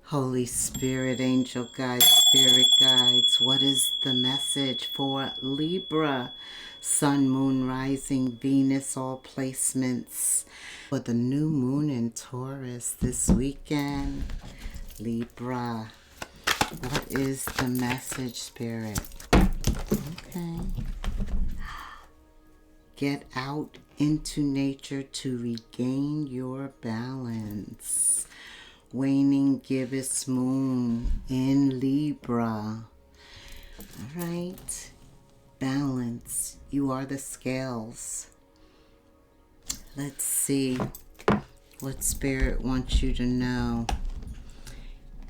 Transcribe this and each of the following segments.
Holy Spirit, angel guides, spirit guides, what is the message for Libra? Sun, moon, rising, Venus, all placements. For the new moon in Taurus this weekend, Libra, what is the message, spirit? Okay. Get out into nature to regain your balance. Waning gibbous moon in Libra. All right. Balance. You are the scales. Let's see what Spirit wants you to know.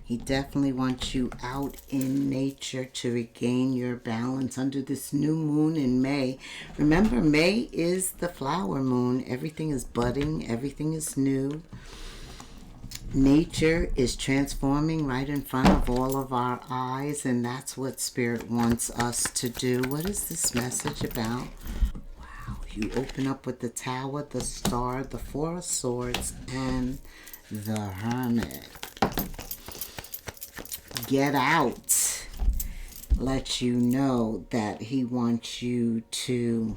He definitely wants you out in nature to regain your balance under this new moon in May. Remember, May is the flower moon. Everything is budding. Everything is new. Nature is transforming right in front of all of our eyes, and that's what Spirit wants us to do. What is this message about? Wow, you open up with the Tower, the Star, the Four of Swords, and the Hermit. Get out. Let you know that he wants you to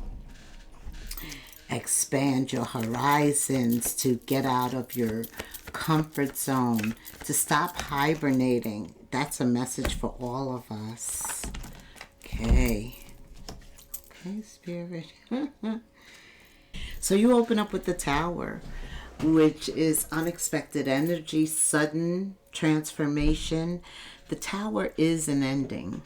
expand your horizons, to get out of your comfort zone, to stop hibernating. That's a message for all of us. Okay, Spirit. So you open up with the Tower, which is unexpected energy, sudden transformation. The Tower is an ending.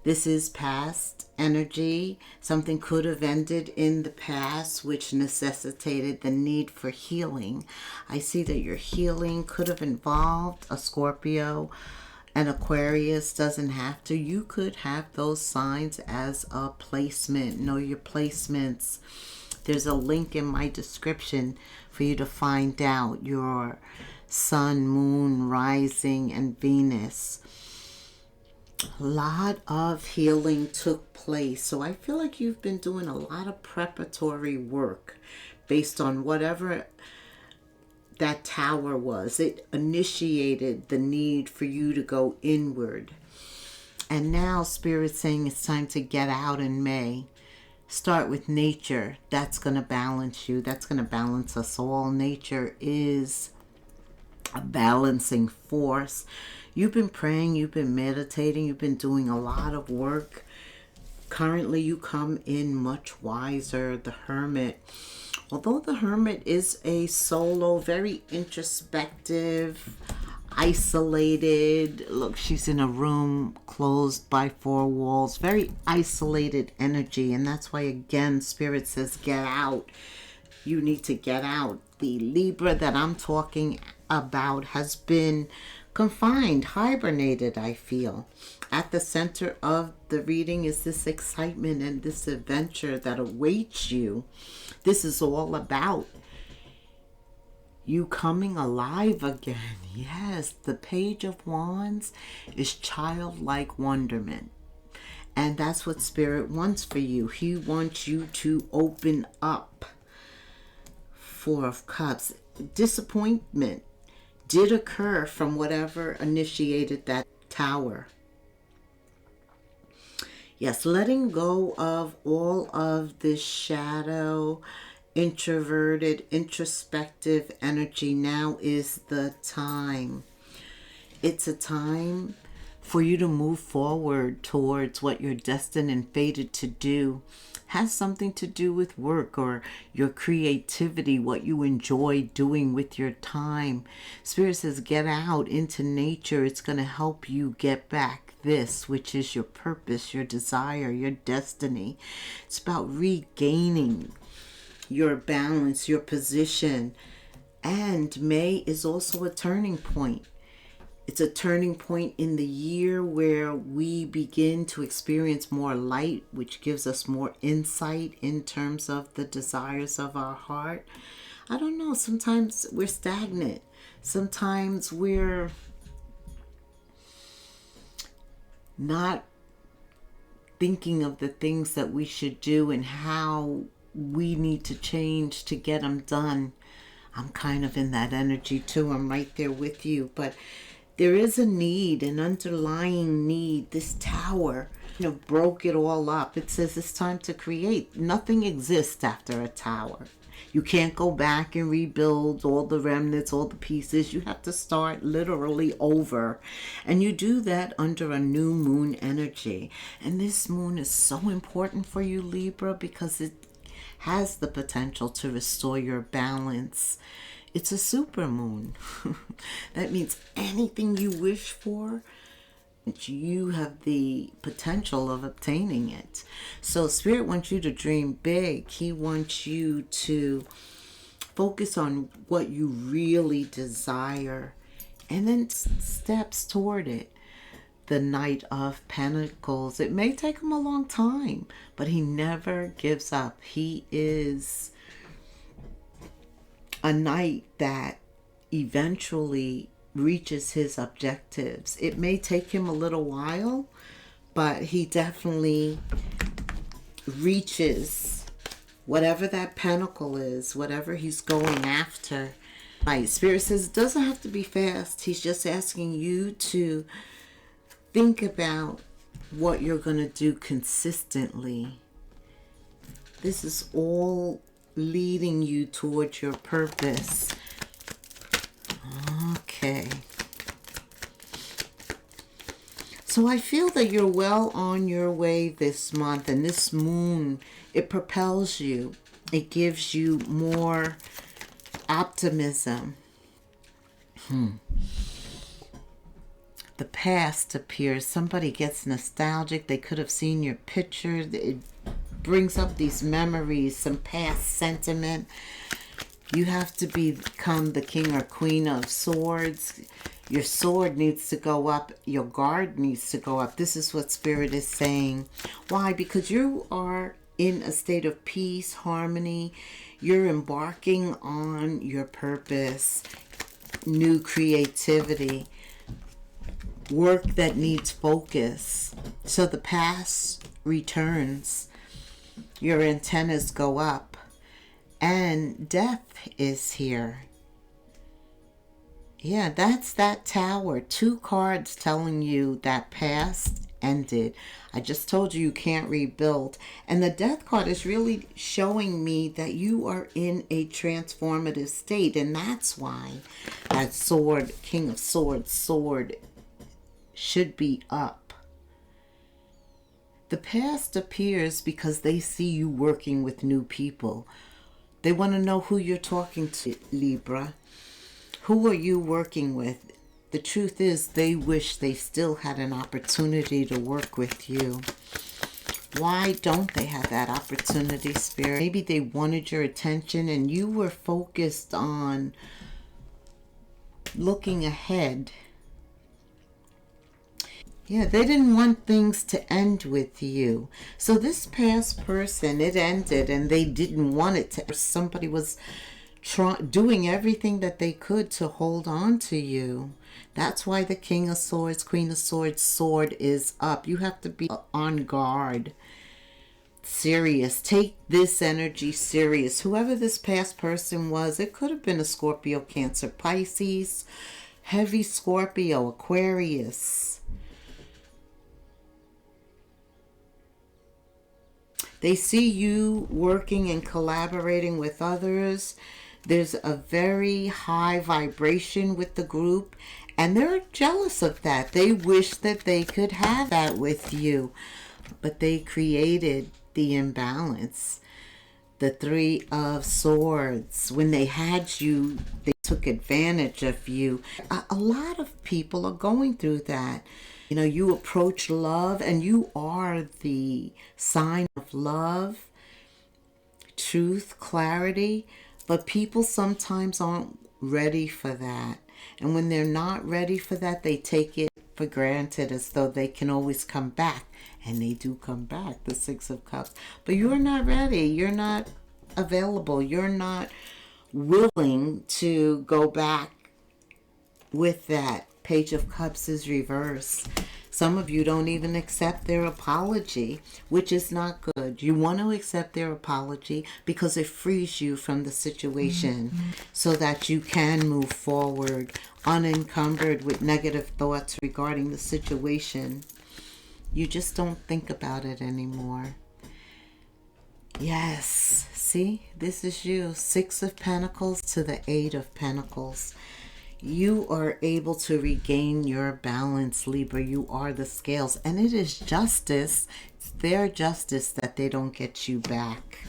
This is past energy. Something could have ended in the past, which necessitated the need for healing. I see that your healing could have involved a Scorpio. An Aquarius doesn't have to. You could have those signs as a placement. Know your placements. There's a link in my description for you to find out your sun, moon, rising, and Venus. A lot of healing took place. So I feel like you've been doing a lot of preparatory work based on whatever that Tower was. It initiated the need for you to go inward. And now Spirit's saying it's time to get out in May. Start with nature. That's going to balance you. That's going to balance us all. Nature is a balancing force. You've been praying, you've been meditating, you've been doing a lot of work. Currently, you come in much wiser. The Hermit, although the Hermit is a solo, very introspective, isolated. Look, she's in a room closed by four walls. Very isolated energy. And that's why, again, Spirit says, get out. You need to get out. The Libra that I'm talking about has been confined, hibernated, I feel. At the center of the reading is this excitement and this adventure that awaits you. This is all about you coming alive again. Yes, the Page of Wands is childlike wonderment. And that's what Spirit wants for you. He wants you to open up. Four of Cups. Disappointment did occur from whatever initiated that Tower. Yes, letting go of all of this shadow, introverted, introspective energy. Now is the time. It's a time for you to move forward towards what you're destined and fated to do. Has something to do with work or your creativity, what you enjoy doing with your time. Spirit says get out into nature. It's going to help you get back this, which is your purpose, your desire, your destiny. It's about regaining your balance, your position. And May is also a turning point. It's a turning point in the year where we begin to experience more light, which gives us more insight in terms of the desires of our heart. I don't know, sometimes we're stagnant. Sometimes we're not thinking of the things that we should do and how we need to change to get them done. I'm kind of in that energy too. I'm right there with you. But There is a need, an underlying need. This tower, broke it all up. It says it's time to create. Nothing exists after a tower. You can't go back and rebuild all the remnants, all the pieces. You have to start literally over. And you do that under a new moon energy. And this moon is so important for you, Libra, because it has the potential to restore your balance. It's a super moon. That means anything you wish for, you have the potential of obtaining it. So Spirit wants you to dream big. He wants you to focus on what you really desire and then steps toward it. The Knight of Pentacles. It may take him a long time, but he never gives up. He is a knight that eventually reaches his objectives. It may take him a little while, but he definitely reaches whatever that pentacle is, whatever he's going after. Right, Spirit says it doesn't have to be fast. He's just asking you to think about what you're going to do consistently. This is all leading you towards your purpose. Okay. So I feel that you're well on your way this month, and this moon, it propels you. It gives you more optimism. The past appears. Somebody gets nostalgic. They could have seen your picture. It brings up these memories, some past sentiment. You have to become the king or queen of swords. Your sword needs to go up. Your guard needs to go up. This is what Spirit is saying. Why? Because you are in a state of peace, harmony. You're embarking on your purpose, new creativity, work that needs focus. So the past returns. Your antennas go up. And death is here. Yeah, that's that tower. 2 cards telling you that past ended. I just told you can't rebuild. And the death card is really showing me that you are in a transformative state. And that's why that sword, King of Swords, sword should be up. The past appears because they see you working with new people. They want to know who you're talking to, Libra. Who are you working with? The truth is, they wish they still had an opportunity to work with you. Why don't they have that opportunity, Spirit? Maybe they wanted your attention and you were focused on looking ahead. Yeah, they didn't want things to end with you. So this past person, it ended and they didn't want it to. Somebody was doing everything that they could to hold on to you. That's why the King of Swords, Queen of Swords, sword is up. You have to be on guard. Serious. Take this energy serious. Whoever this past person was, it could have been a Scorpio, Cancer, Pisces, heavy Scorpio, Aquarius. They see you working and collaborating with others. There's a very high vibration with the group, and they're jealous of that. They wish that they could have that with you, but they created the imbalance. The 3 of Swords, when they had you, they took advantage of you. A lot of people are going through that. You know, you approach love and you are the sign of love, truth, clarity, but people sometimes aren't ready for that. And when they're not ready for that, they take it for granted as though they can always come back. And they do come back, the 6 of Cups. But you're not ready. You're not available. You're not willing to go back with that Page of Cups is reversed. Some of you don't even accept their apology, which is not good. You want to accept their apology because it frees you from the situation so that you can move forward unencumbered with negative thoughts regarding the situation. You just don't think about it anymore. Yes, see, this is you. 6 of Pentacles to the 8 of Pentacles. You are able to regain your balance, Libra. You are the scales. And it is justice. It's their justice that they don't get you back.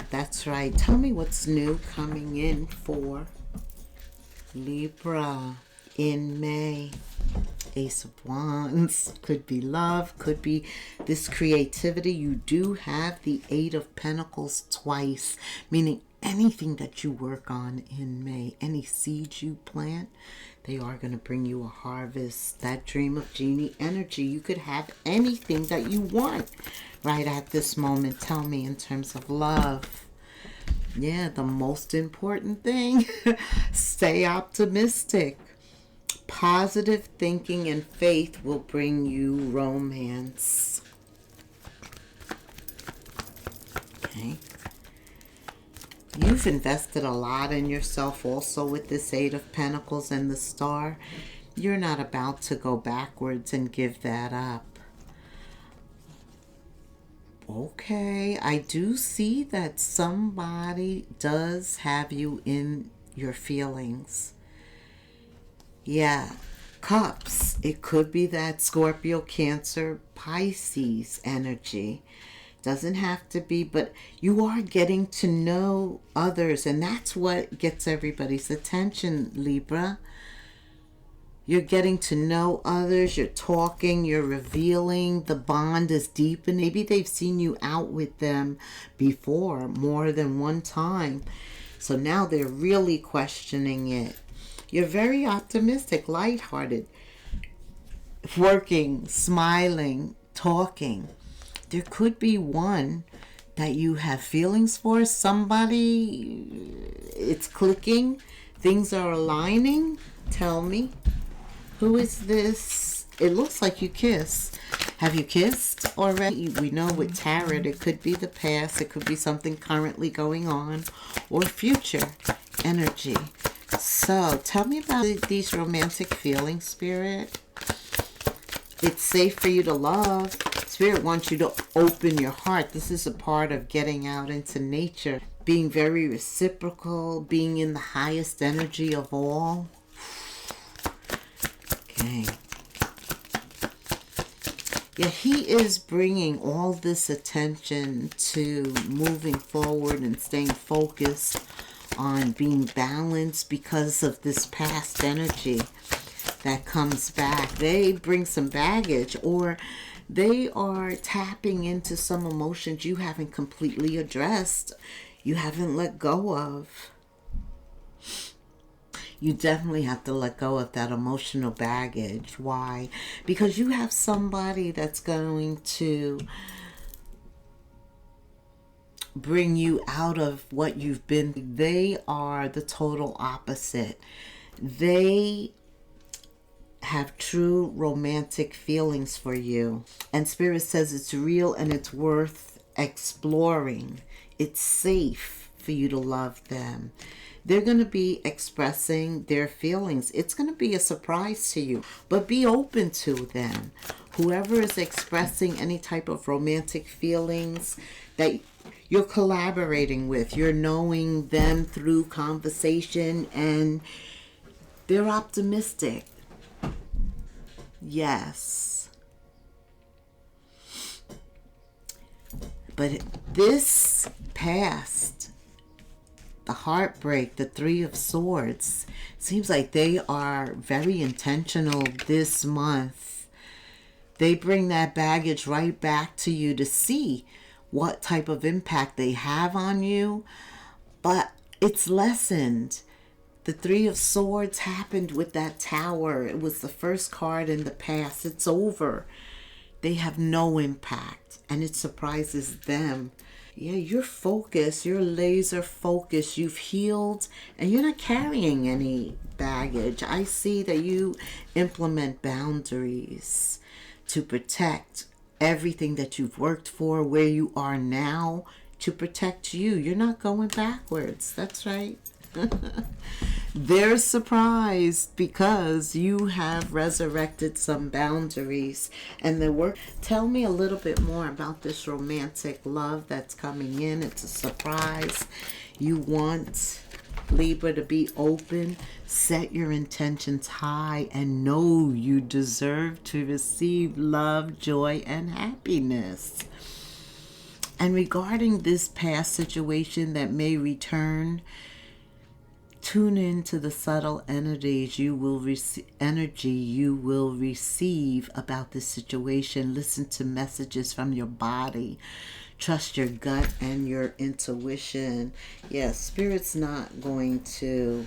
That's right. Tell me what's new coming in for Libra in May. Ace of Wands. Could be love. Could be this creativity. You do have the 8 of Pentacles twice. Meaning anything that you work on in May, any seeds you plant, they are going to bring you a harvest. That dream of genie energy. You could have anything that you want right at this moment. Tell me in terms of love. Yeah, the most important thing. Stay optimistic. Positive thinking and faith will bring you romance. Okay. You've invested a lot in yourself also with this 8 of Pentacles and the Star. You're not about to go backwards and give that up. Okay, I do see that somebody does have you in your feelings. Yeah, Cups. It could be that Scorpio, Cancer, Pisces energy. Doesn't have to be, but you are getting to know others, and that's what gets everybody's attention, Libra. You're getting to know others, you're talking, you're revealing, the bond is deepening. Maybe they've seen you out with them before, more than one time. So now they're really questioning it. You're very optimistic, lighthearted, working, smiling, talking. There could be one that you have feelings for. Somebody, it's clicking. Things are aligning. Tell me. Who is this? It looks like you kiss. Have you kissed already? We know with tarot, it could be the past. It could be something currently going on or future energy. So tell me about these romantic feelings, Spirit. It's safe for you to love. Spirit wants you to open your heart. This is a part of getting out into nature. Being very reciprocal. Being in the highest energy of all. Okay. Yeah, he is bringing all this attention to moving forward and staying focused on being balanced because of this past energy that comes back. They bring some baggage, or they are tapping into some emotions you haven't completely addressed, you haven't let go of. You definitely have to let go of that emotional baggage. Why? Because you have somebody that's going to bring you out of what you've been. They are the total opposite. They have true romantic feelings for you. And Spirit says it's real and it's worth exploring. It's safe for you to love them. They're going to be expressing their feelings. It's going to be a surprise to you, but be open to them. Whoever is expressing any type of romantic feelings that you're collaborating with, you're knowing them through conversation, and they're optimistic. Yes. But this past, the heartbreak, the 3 of Swords, seems like they are very intentional this month. They bring that baggage right back to you to see what type of impact they have on you, but it's lessened. The 3 of Swords happened with that Tower. It was the first card in the past. It's over. They have no impact, and it surprises them. Yeah, you're focused, you're laser focused, you've healed, and you're not carrying any baggage. I see that you implement boundaries to protect everything that you've worked for, where you are now, to protect you. You're not going backwards. That's right. They're surprised because you have resurrected some boundaries and the work. Tell me a little bit more about this romantic love that's coming in. It's a surprise. You want Libra to be open. Set your intentions high and know you deserve to receive love, joy, and happiness. And regarding this past situation that may return, tune into the subtle energies you will receive about this situation. Listen to messages from your body. Trust your gut and your intuition. Yes, Spirit's not going to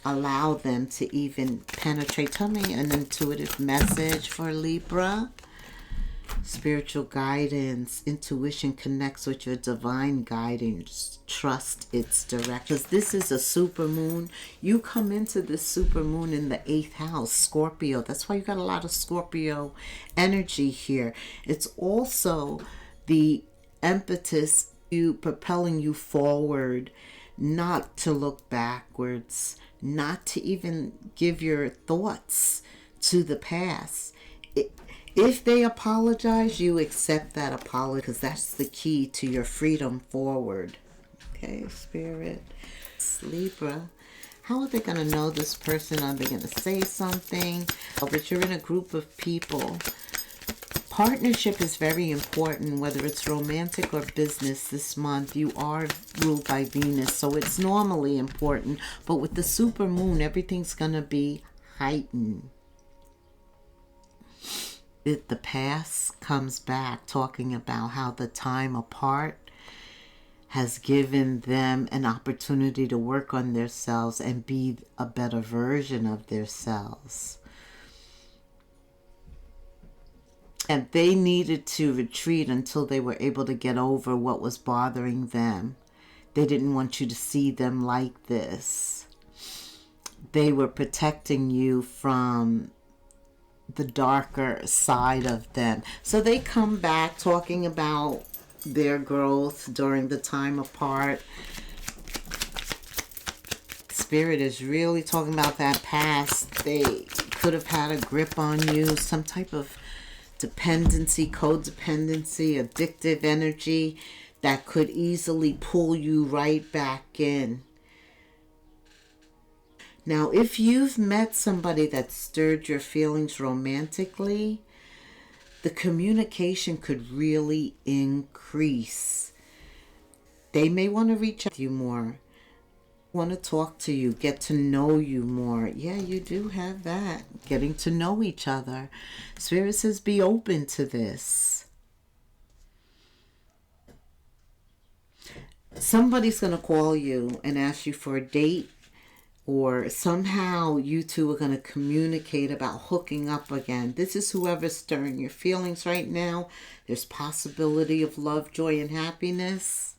allow them to even penetrate. Tell me an intuitive message for Libra. Spiritual guidance, intuition connects with your divine guidance. Trust its direction. Because this is a super moon. You come into this super moon in the 8th house, Scorpio. That's why you got a lot of Scorpio energy here. It's also the impetus you propelling you forward, not to look backwards, not to even give your thoughts to the past. If they apologize, you accept that apology, because that's the key to your freedom forward. Okay, Spirit. Libra. How are they going to know this person? Are they going to say something? Oh, but you're in a group of people. Partnership is very important, whether it's romantic or business this month. You are ruled by Venus, so it's normally important. But with the super moon, everything's going to be heightened. The past comes back, talking about how the time apart has given them an opportunity to work on themselves and be a better version of themselves. And they needed to retreat until they were able to get over what was bothering them. They didn't want you to see them like this. They were protecting you from the darker side of them. So they come back talking about their growth during the time apart. Spirit is really talking about that past. They could have had a grip on you, some type of dependency, codependency, addictive energy that could easily pull you right back in. Now, if you've met somebody that stirred your feelings romantically, the communication could really increase. They may want to reach out to you more, want to talk to you, get to know you more. Yeah, you do have that. Getting to know each other. Spirit says be open to this. Somebody's going to call you and ask you for a date, or somehow you two are going to communicate about hooking up again. This is whoever's stirring your feelings right now. There's possibility of love, joy, and happiness.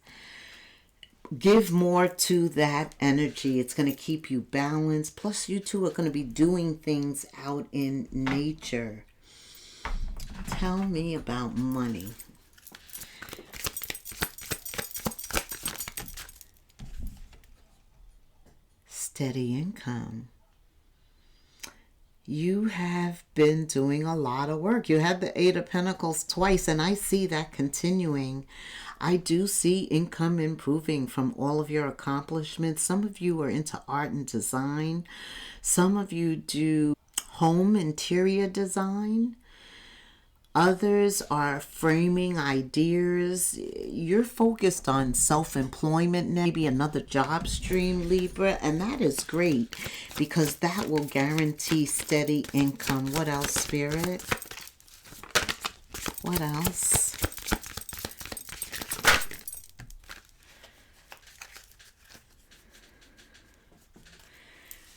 Give more to that energy. It's going to keep you balanced. Plus, you two are going to be doing things out in nature. Tell me about money. Steady income. You have been doing a lot of work. You had the 8 of Pentacles twice, and I see that continuing. I do see income improving from all of your accomplishments. Some of you are into art and design. Some of you do home interior design. Others are framing ideas. You're focused on self-employment now, maybe another job stream, Libra, and that is great because that will guarantee steady income. What else, Spirit? What else?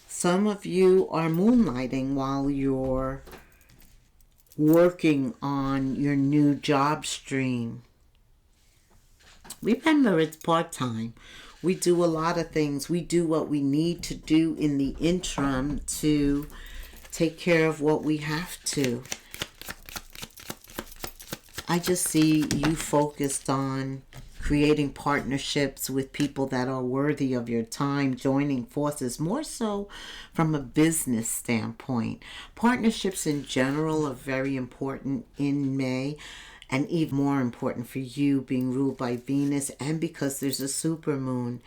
Some of you are moonlighting while you're working on your new job stream. Remember, it's part-time. We do a lot of things. We do what we need to do in the interim to take care of what we have to. I just see you focused on creating partnerships with people that are worthy of your time, joining forces, more so from a business standpoint. Partnerships in general are very important in May, and even more important for you being ruled by Venus, and because there's a supermoon.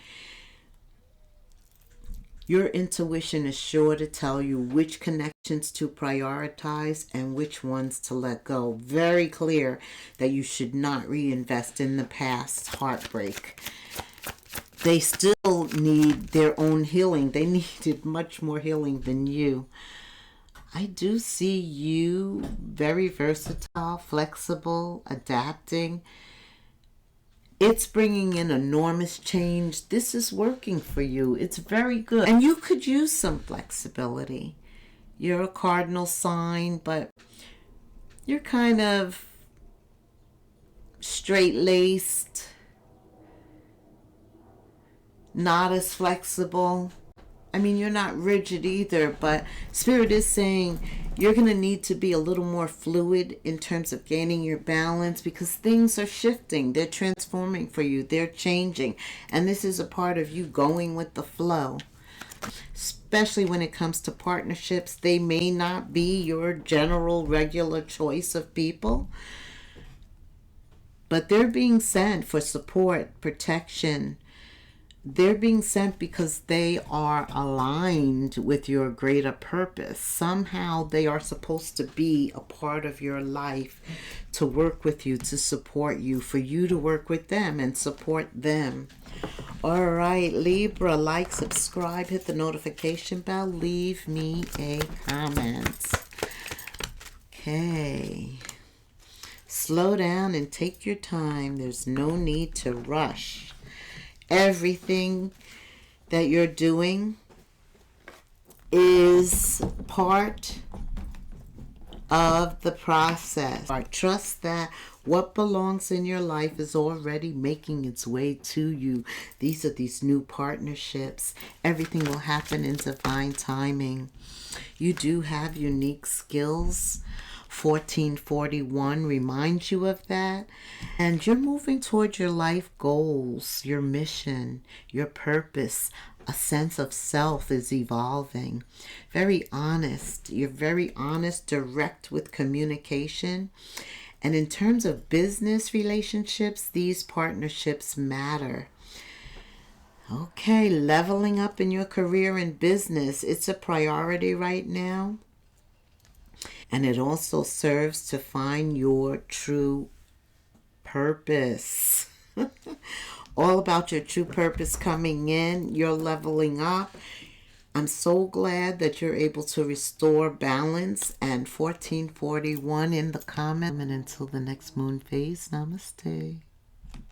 Your intuition is sure to tell you which connections to prioritize and which ones to let go. Very clear that you should not reinvest in the past heartbreak. They still need their own healing. They needed much more healing than you. I do see you very versatile, flexible, adapting. It's bringing in enormous change. This is working for you. It's very good. And you could use some flexibility. You're a cardinal sign, but you're kind of straight-laced, not as flexible. I mean, you're not rigid either, but Spirit is saying you're going to need to be a little more fluid in terms of gaining your balance, because things are shifting. They're transforming for you. They're changing. And this is a part of you going with the flow. Especially when it comes to partnerships, they may not be your general regular choice of people, but they're being sent for support, protection. They're being sent because they are aligned with your greater purpose. Somehow they are supposed to be a part of your life, to work with you, to support you, for you to work with them and support them. All right, Libra, like, subscribe, hit the notification bell, leave me a comment. Okay. Slow down and take your time. There's no need to rush. Everything that you're doing is part of the process. Trust that what belongs in your life is already making its way to you. These are these new partnerships. Everything will happen in divine timing. You do have unique skills. 1441 reminds you of that. And you're moving towards your life goals, your mission, your purpose. A sense of self is evolving. Very honest. You're very honest, direct with communication. And in terms of business relationships, these partnerships matter. Okay, leveling up in your career and business. It's a priority right now. And it also serves to find your true purpose. All about your true purpose coming in. You're leveling up. I'm so glad that you're able to restore balance. And 1441 in the comment. And until the next moon phase, namaste.